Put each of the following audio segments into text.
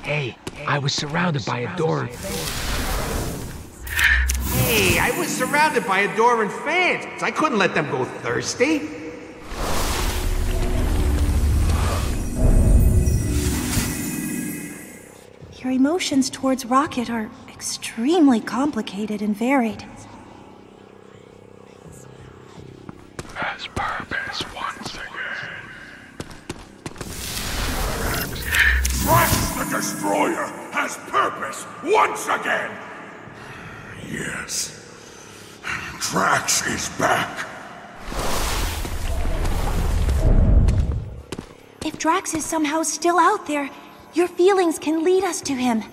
Hey, I was surrounded by adoring Hey, I was surrounded by adoring fans. I couldn't let them go thirsty. Your emotions towards Rocket are extremely complicated and varied. Has purpose once again. Drax the Destroyer has purpose once again! Yes. Drax is back. If Drax is somehow still out there, your feelings can lead us to him.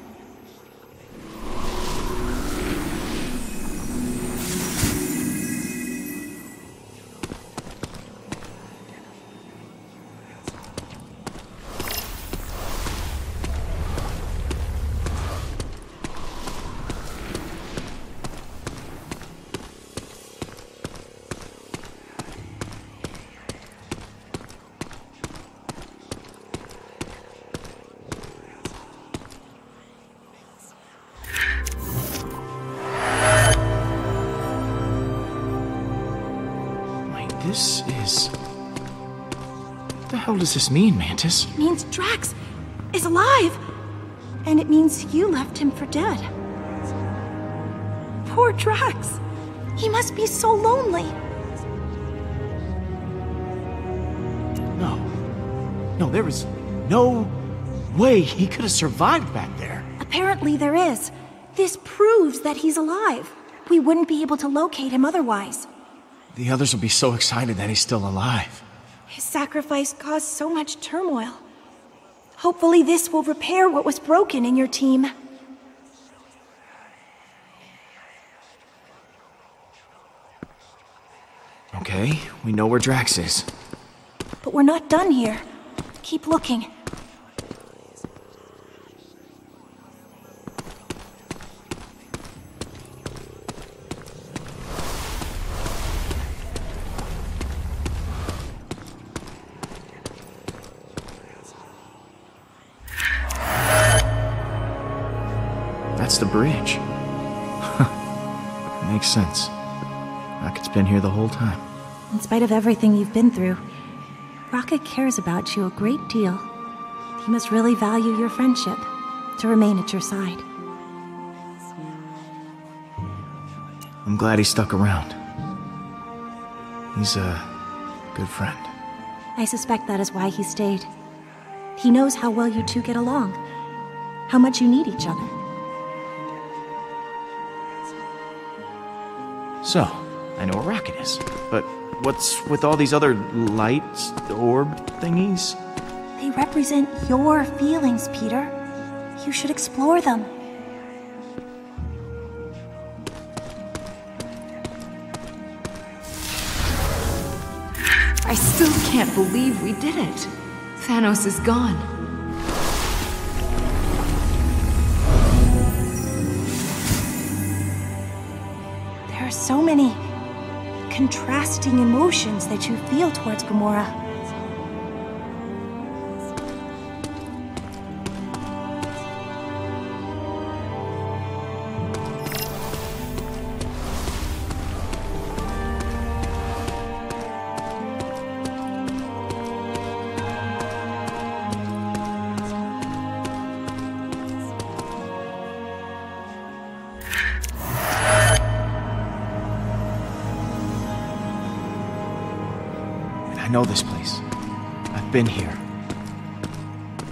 This is... What the hell does this mean, Mantis? It means Drax is alive! And it means you left him for dead. Poor Drax! He must be so lonely! No, there is no way he could have survived back there. Apparently there is. This proves that he's alive. We wouldn't be able to locate him otherwise. The others will be so excited that he's still alive. His sacrifice caused so much turmoil. Hopefully this will repair what was broken in your team. Okay, we know where Drax is. But we're not done here. Keep looking. That's the bridge. Makes sense. Rocket's been here the whole time. In spite of everything you've been through, Rocket cares about you a great deal. He must really value your friendship to remain at your side. I'm glad he stuck around. He's a good friend. I suspect that is why he stayed. He knows how well you two get along, how much you need each other. So, I know where Rocket is, but what's with all these other light orb thingies? They represent your feelings, Peter. You should explore them. I still can't believe we did it. Thanos is gone. There are so many contrasting emotions that you feel towards Gamora. I know this place. I've been here.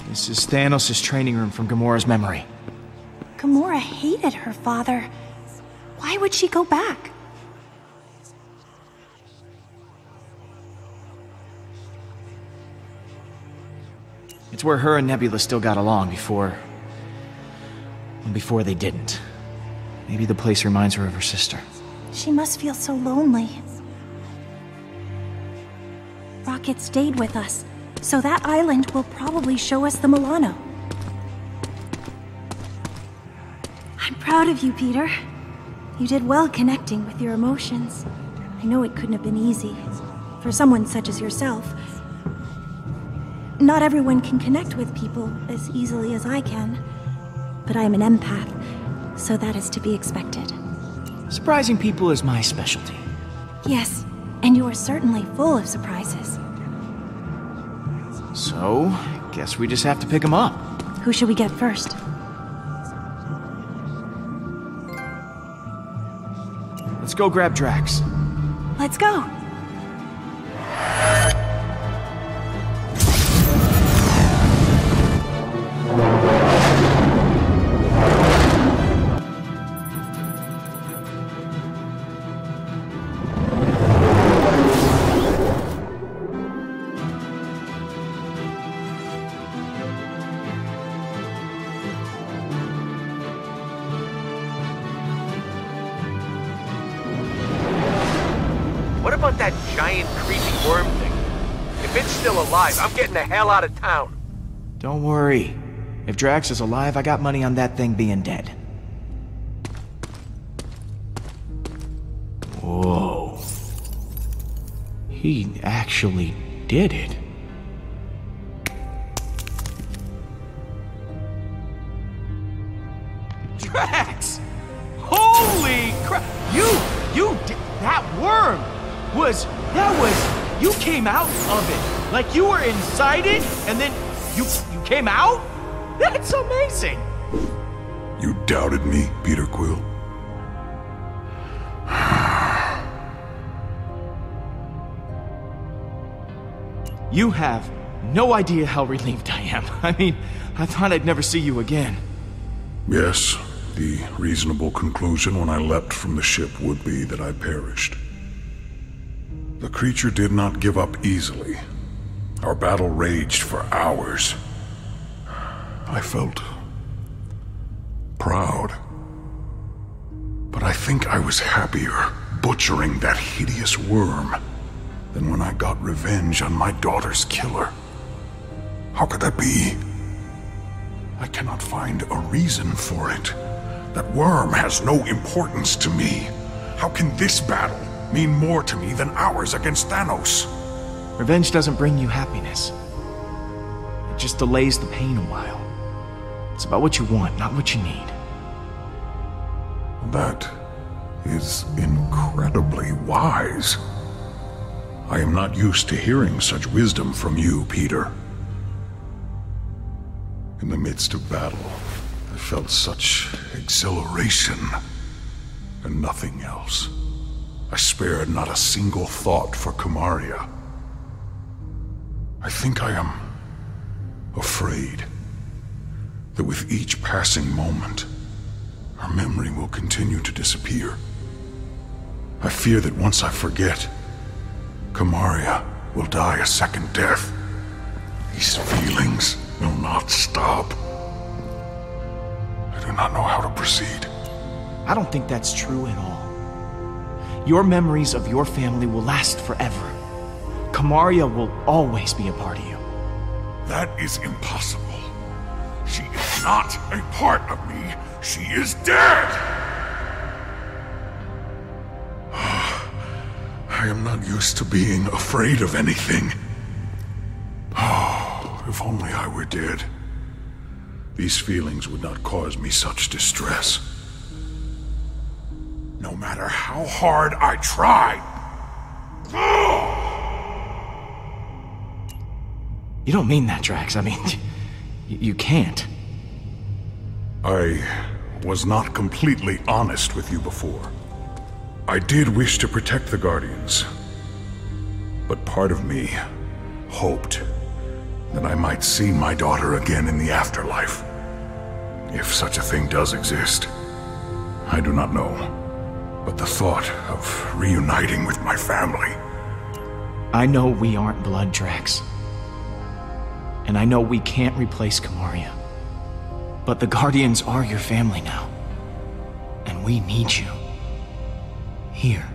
This is Thanos' training room from Gamora's memory. Gamora hated her father. Why would she go back? It's where her and Nebula still got along before they didn't. Maybe the place reminds her of her sister. She must feel so lonely. Rocket stayed with us, so that island will probably show us the Milano. I'm proud of you, Peter. You did well connecting with your emotions. I know it couldn't have been easy for someone such as yourself. Not everyone can connect with people as easily as I can. But I am an empath, so that is to be expected. Surprising people is my specialty. Yes, and you are certainly full of surprises. So, guess we just have to pick them up. Who should we get first? Let's go grab Drax. Let's go! What about that giant, creepy worm thing? If it's still alive, I'm getting the hell out of town. Don't worry. If Drax is alive, I got money on that thing being dead. Whoa. He actually did it. Drax! Holy crap! You did that worm! You came out of it. Like you were inside it, and then you came out? That's amazing! You doubted me, Peter Quill? You have no idea how relieved I am. I mean, I thought I'd never see you again. Yes, the reasonable conclusion when I leapt from the ship would be that I perished. The creature did not give up easily. Our battle raged for hours. I felt proud. But I think I was happier butchering that hideous worm than when I got revenge on my daughter's killer. How could that be? I cannot find a reason for it. That worm has no importance to me. How can this battle mean more to me than ours against Thanos? Revenge doesn't bring you happiness. It just delays the pain a while. It's about what you want, not what you need. That is incredibly wise. I am not used to hearing such wisdom from you, Peter. In the midst of battle, I felt such exhilaration and nothing else. I spared not a single thought for Kamaria. I think I am afraid that with each passing moment, her memory will continue to disappear. I fear that once I forget, Kamaria will die a second death. These feelings will not stop. I do not know how to proceed. I don't think that's true at all. Your memories of your family will last forever. Kamaria will always be a part of you. That is impossible. She is not a part of me. She is dead! I am not used to being afraid of anything. Oh, if only I were dead. These feelings would not cause me such distress. No matter how hard I tried. You don't mean that, Drax. I mean, you can't. I was not completely honest with you before. I did wish to protect the Guardians, but part of me hoped that I might see my daughter again in the afterlife. If such a thing does exist, I do not know. But the thought of reuniting with my family... I know we aren't blood, Drax. And I know we can't replace Kamaria. But the Guardians are your family now. And we need you. Here.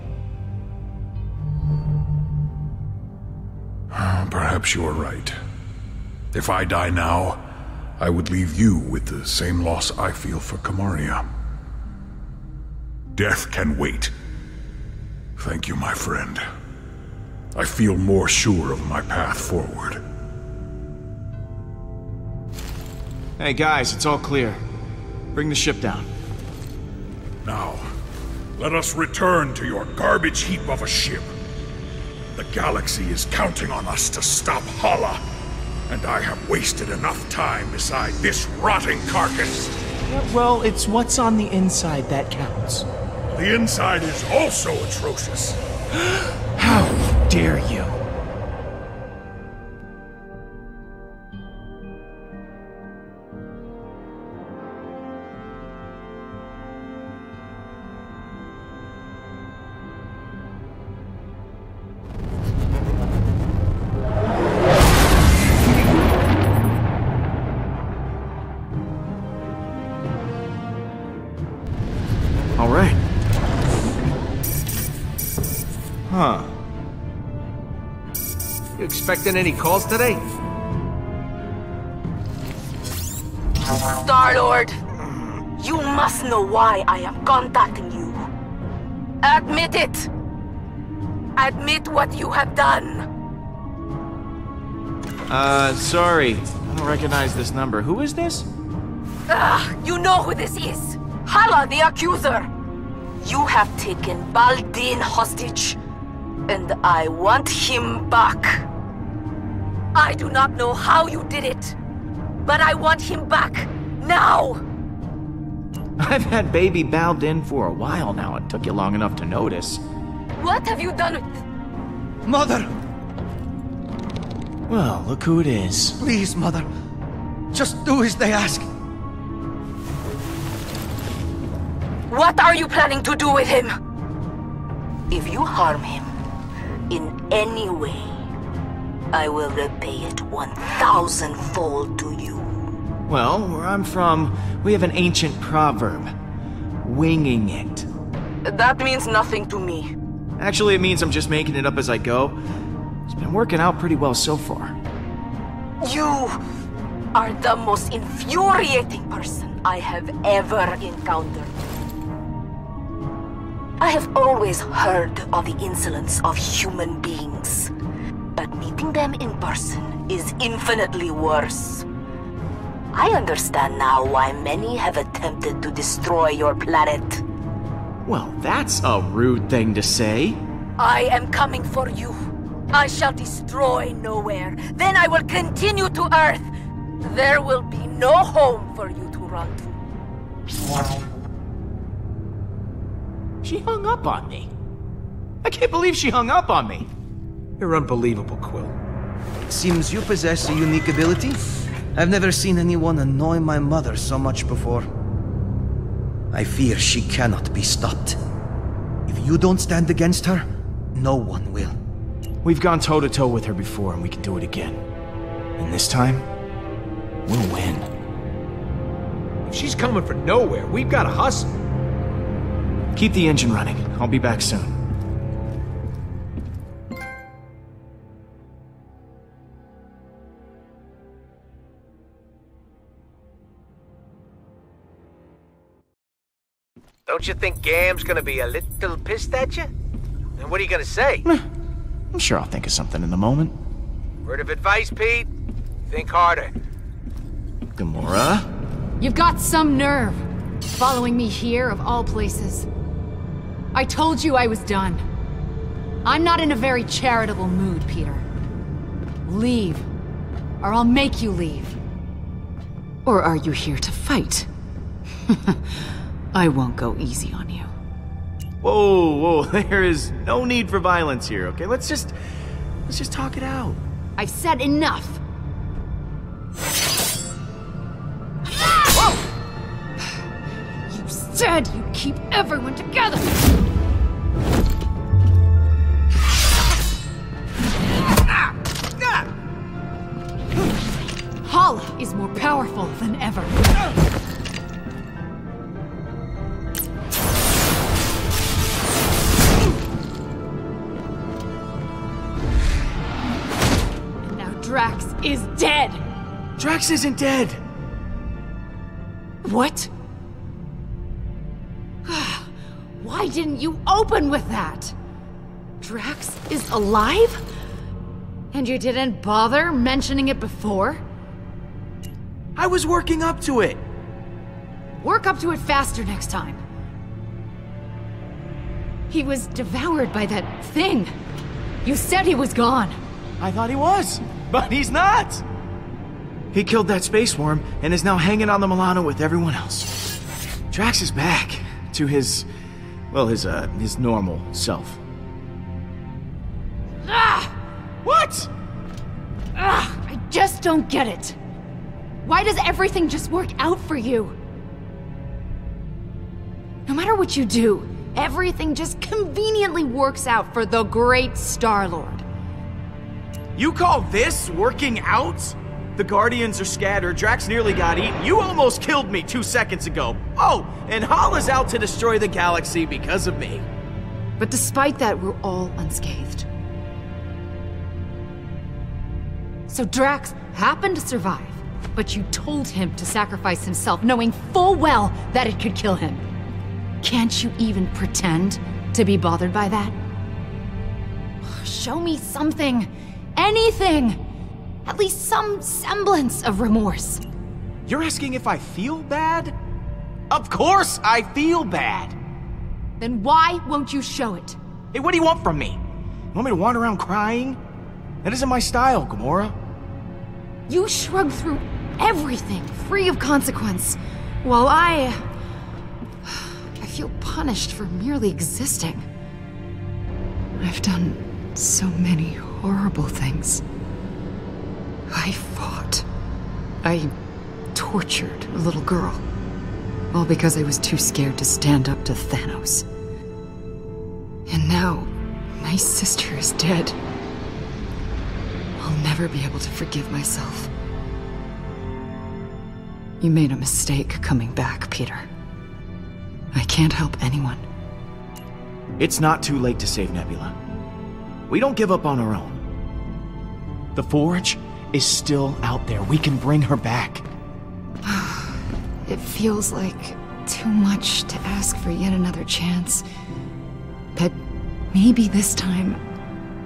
Perhaps you are right. If I die now, I would leave you with the same loss I feel for Kamaria. Death can wait. Thank you, my friend. I feel more sure of my path forward. Hey guys, it's all clear. Bring the ship down. Now, let us return to your garbage heap of a ship. The galaxy is counting on us to stop Hala, and I have wasted enough time beside this rotting carcass. Yeah, well, it's what's on the inside that counts. The inside is also atrocious. How dare you? All right. Huh. You expecting any calls today? Star-Lord, you must know why I am contacting you. Admit it. Admit what you have done. Sorry. I don't recognize this number. Who is this? You know who this is. Hala, the accuser. You have taken Baldin hostage, and I want him back. I do not know how you did it, but I want him back, now! I've had baby Baldin for a while now. It took you long enough to notice. What have you done with... Mother! Well, look who it is. Please, Mother. Just do as they ask. What are you planning to do with him? If you harm him in any way, I will repay it 1,000-fold to you. Well, where I'm from, we have an ancient proverb. Winging it. That means nothing to me. Actually, it means I'm just making it up as I go. It's been working out pretty well so far. You are the most infuriating person I have ever encountered. I have always heard of the insolence of human beings, but meeting them in person is infinitely worse. I understand now why many have attempted to destroy your planet. Well, that's a rude thing to say. I am coming for you. I shall destroy nowhere. Then I will continue to Earth. There will be no home for you to run to. She hung up on me. I can't believe she hung up on me. You're unbelievable, Quill. Seems you possess a unique ability. I've never seen anyone annoy my mother so much before. I fear she cannot be stopped. If you don't stand against her, no one will. We've gone toe-to-toe with her before, and we can do it again. And this time, we'll win. If she's coming from nowhere, we've got to hustle. Keep the engine running. I'll be back soon. Don't you think Gam's gonna be a little pissed at you? And what are you gonna say? I'm sure I'll think of something in the moment. Word of advice, Pete? Think harder. Gamora? You've got some nerve. Following me here, of all places. I told you I was done. I'm not in a very charitable mood, Peter. Leave, or I'll make you leave. Or are you here to fight? I won't go easy on you. Whoa, there is no need for violence here, okay? Let's just talk it out. I've said enough. Whoa! You said you'd keep everyone together! Hala is more powerful than ever. And now Drax is dead! Drax isn't dead! What? Why didn't you open with that? Drax is alive? And you didn't bother mentioning it before? I was working up to it. Work up to it faster next time. He was devoured by that thing. You said he was gone. I thought he was, but he's not. He killed that space worm and is now hanging on the Milano with everyone else. Drax is back to his normal self. Ah! What? I just don't get it. Why does everything just work out for you? No matter what you do, everything just conveniently works out for the great Star-Lord. You call this working out? The Guardians are scattered, Drax nearly got eaten, you almost killed me 2 seconds ago. Oh, and Hala's out to destroy the galaxy because of me. But despite that, we're all unscathed. So Drax happened to survive, but you told him to sacrifice himself, knowing full well that it could kill him. Can't you even pretend to be bothered by that? Show me something. Anything. At least some semblance of remorse. You're asking if I feel bad? Of course I feel bad. Then why won't you show it? Hey, what do you want from me? You want me to wander around crying? That isn't my style, Gamora. You shrug through everything, free of consequence, while I feel punished for merely existing. I've done so many horrible things. I fought. I tortured a little girl. All because I was too scared to stand up to Thanos. And now, my sister is dead. I'll never be able to forgive myself. You made a mistake coming back, Peter. I can't help anyone. It's not too late to save Nebula. We don't give up on our own. The Forge is still out there. We can bring her back. It feels like too much to ask for yet another chance. But maybe this time,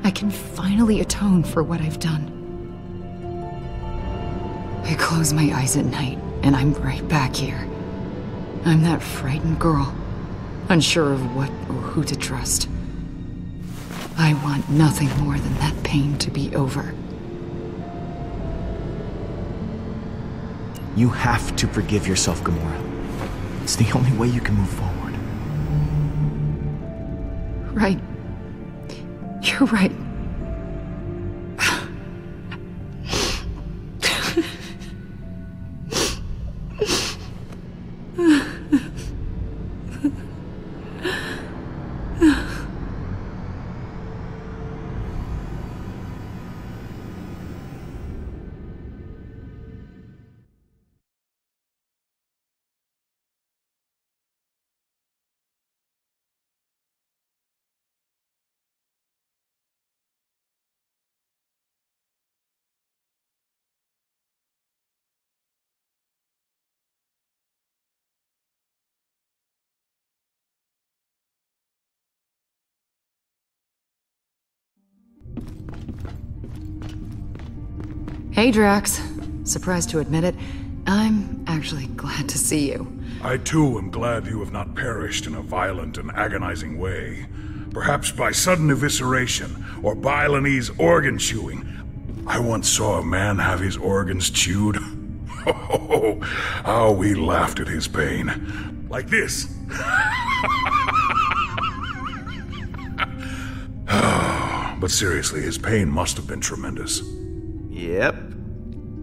I can finally atone for what I've done. I close my eyes at night, and I'm right back here. I'm that frightened girl, unsure of what or who to trust. I want nothing more than that pain to be over. You have to forgive yourself, Gamora. It's the only way you can move forward. Right. You're right. Hey, Drax. Surprised to admit it, I'm actually glad to see you. I too am glad you have not perished in a violent and agonizing way. Perhaps by sudden evisceration, or Balinese organ chewing. I once saw a man have his organs chewed. Oh, how we laughed at his pain. Like this. But seriously, his pain must have been tremendous. Yep.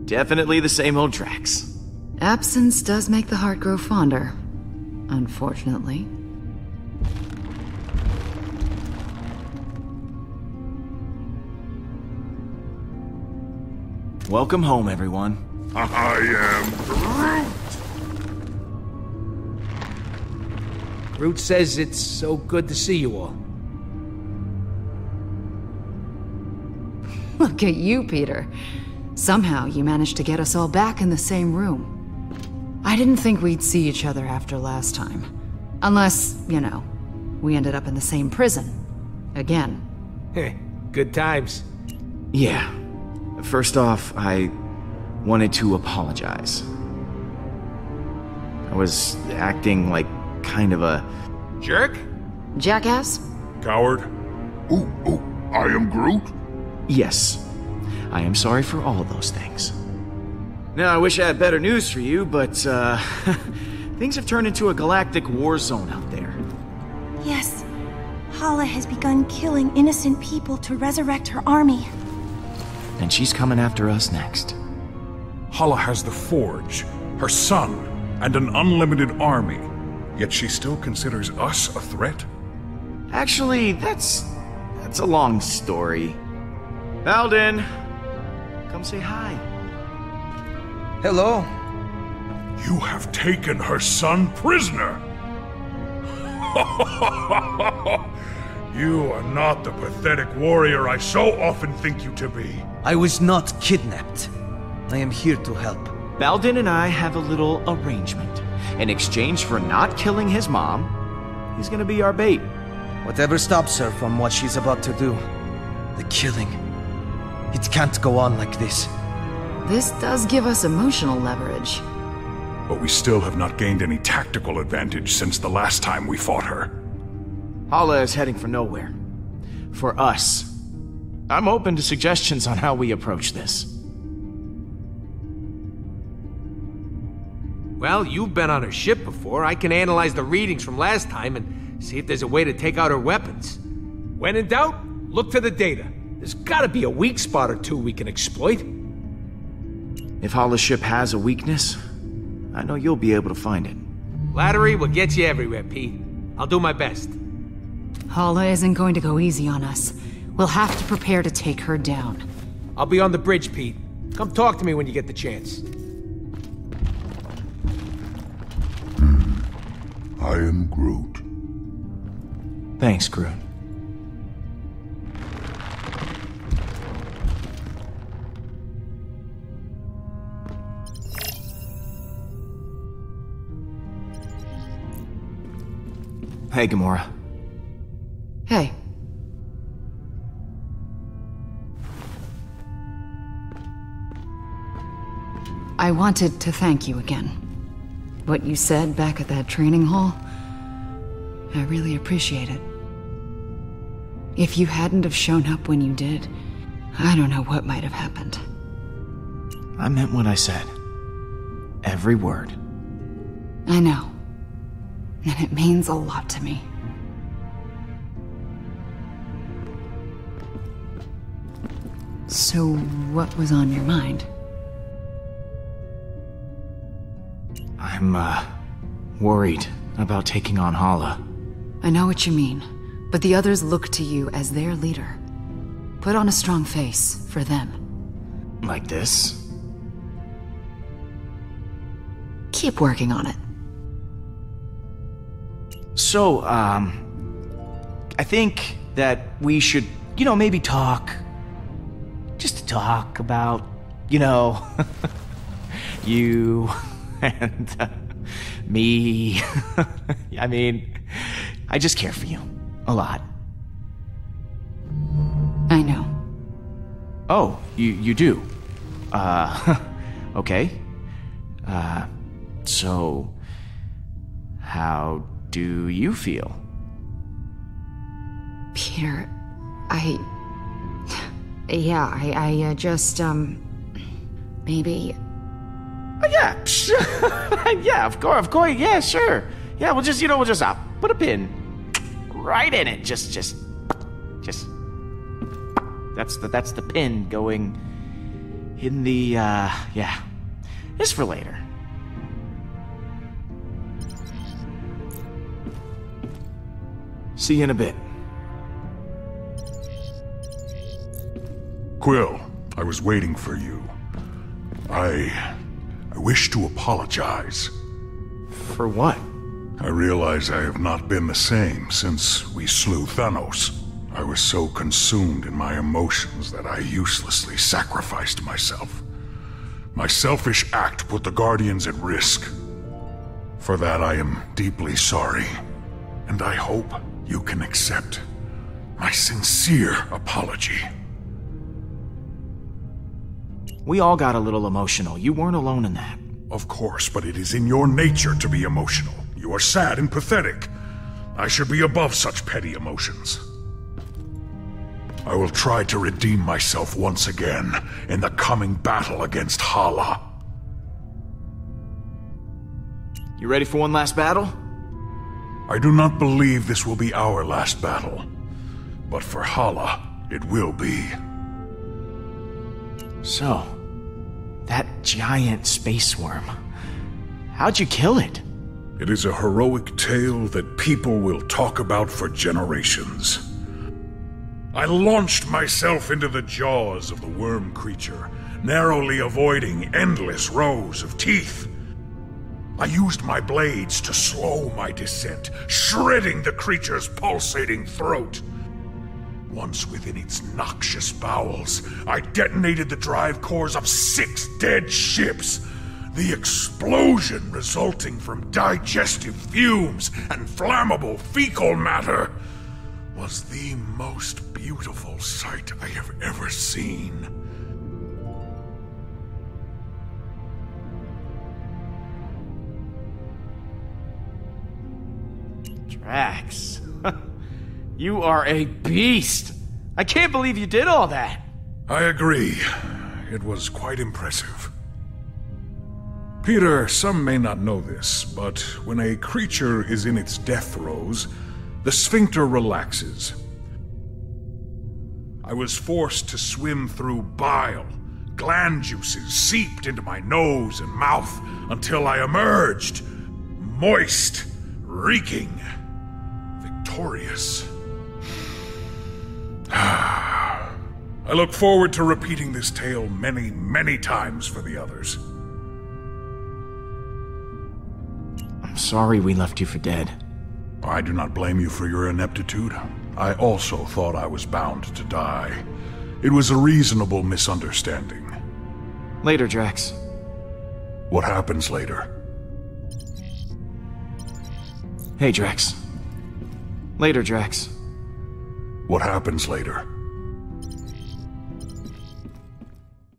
Definitely the same old Drax. Absence does make the heart grow fonder, unfortunately. Welcome home, everyone. I am Groot! Groot says it's so good to see you all. Look at you, Peter. Somehow you managed to get us all back in the same room. I didn't think we'd see each other after last time. Unless, you know, we ended up in the same prison. Again. Good times. Yeah. First off, I wanted to apologize. I was acting like kind of a... Jerk? Jackass? Coward? Oh, I am Groot? Yes, I am sorry for all of those things. Now, I wish I had better news for you, but, things have turned into a galactic war zone out there. Yes, Hala has begun killing innocent people to resurrect her army. And she's coming after us next. Hala has the Forge, her son, and an unlimited army. Yet she still considers us a threat? Actually, that's a long story. Alden, come say hi. Hello. You have taken her son prisoner! You are not the pathetic warrior I so often think you to be. I was not kidnapped. I am here to help. Baldin and I have a little arrangement. In exchange for not killing his mom, he's gonna be our bait. Whatever stops her from what she's about to do. The killing. It can't go on like this. This does give us emotional leverage. But we still have not gained any tactical advantage since the last time we fought her. Hala is heading for nowhere. For us. I'm open to suggestions on how we approach this. Well, you've been on her ship before. I can analyze the readings from last time and see if there's a way to take out her weapons. When in doubt, look to the data. There's gotta be a weak spot or two we can exploit. If Hala's ship has a weakness, I know you'll be able to find it. Flattery will get you everywhere, Pete. I'll do my best. Hala isn't going to go easy on us. We'll have to prepare to take her down. I'll be on the bridge, Pete. Come talk to me when you get the chance. I am Groot. Thanks, Groot. Hey, Gamora. Hey. I wanted to thank you again. What you said back at that training hall, I really appreciate it. If you hadn't have shown up when you did, I don't know what might have happened. I meant what I said. Every word. I know. And it means a lot to me. So, what was on your mind? I'm, worried about taking on Hala. I know what you mean, but the others look to you as their leader. Put on a strong face for them. Like this? Keep working on it. So, I think that we should, maybe talk. Just to talk about, you and me. I mean, I just care for you. A lot. I know. Oh, you do? Okay. So, how do you feel? Peter, I just, maybe... Oh, yeah, yeah, of course, yeah, sure. Yeah, we'll just put a pin right in it. Just, that's the pin going in the, yeah. Just for later. See you in a bit. Quill, I was waiting for you. I wish to apologize. For what? I realize I have not been the same since we slew Thanos. I was so consumed in my emotions that I uselessly sacrificed myself. My selfish act put the Guardians at risk. For that I am deeply sorry, and I hope you can accept my sincere apology. We all got a little emotional. You weren't alone in that. Of course, but it is in your nature to be emotional. You are sad and pathetic. I should be above such petty emotions. I will try to redeem myself once again in the coming battle against Hala. You ready for one last battle? I do not believe this will be our last battle, but for Hala, it will be. So, that giant space worm. How'd you kill it? It is a heroic tale that people will talk about for generations. I launched myself into the jaws of the worm creature, narrowly avoiding endless rows of teeth. I used my blades to slow my descent, shredding the creature's pulsating throat. Once within its noxious bowels, I detonated the drive cores of 6 dead ships. The explosion resulting from digestive fumes and flammable fecal matter was the most beautiful sight I have ever seen. Drax, you are a beast. I can't believe you did all that. I agree. It was quite impressive. Peter, some may not know this, but when a creature is in its death throes, the sphincter relaxes. I was forced to swim through bile. Gland juices seeped into my nose and mouth until I emerged, moist, reeking, victorious. I look forward to repeating this tale many, many times for the others. I'm sorry we left you for dead. I do not blame you for your ineptitude. I also thought I was bound to die. It was a reasonable misunderstanding. Later, Drax. What happens later? Hey, Drax. Later, Drax. What happens later?